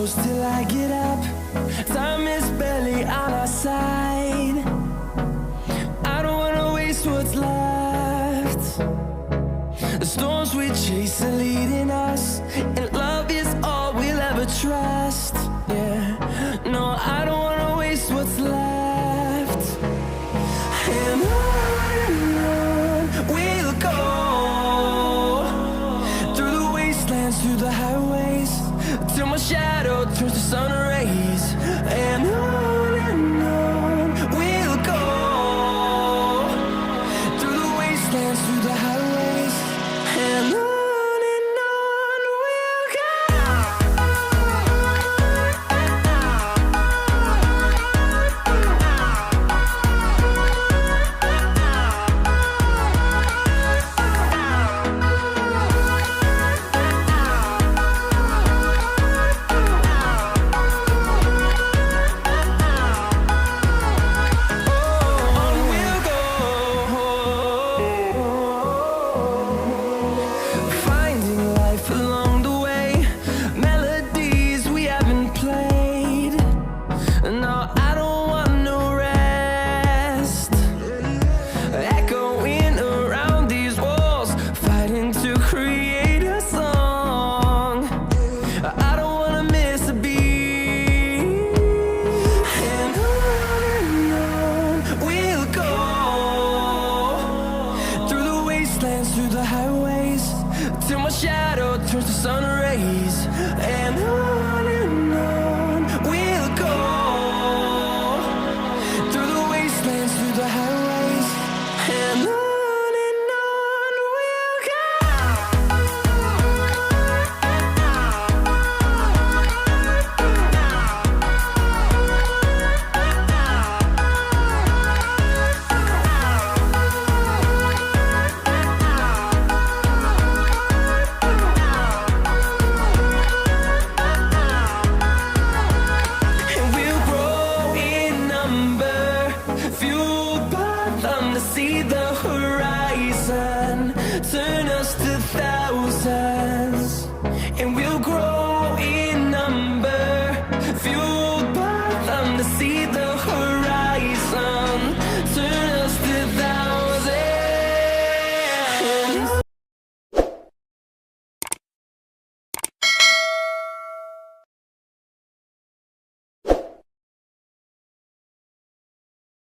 close till I get up. Time is barely on our side. I don't wanna waste what's left. The storms we chase are leading us, and love is all we'll ever trust. Yeah, no, I don't wanna waste what's left. And on we'll go, through the wastelands, through the highways, till my shadow turns to sun rays. And on we'll go, through the wastelands, through the highways, and on we'll go. Through the highways, till my shadow turns to sun rays. And on we'll go, through the wastelands, through the highways, and on we'll go. Fueled by them to see the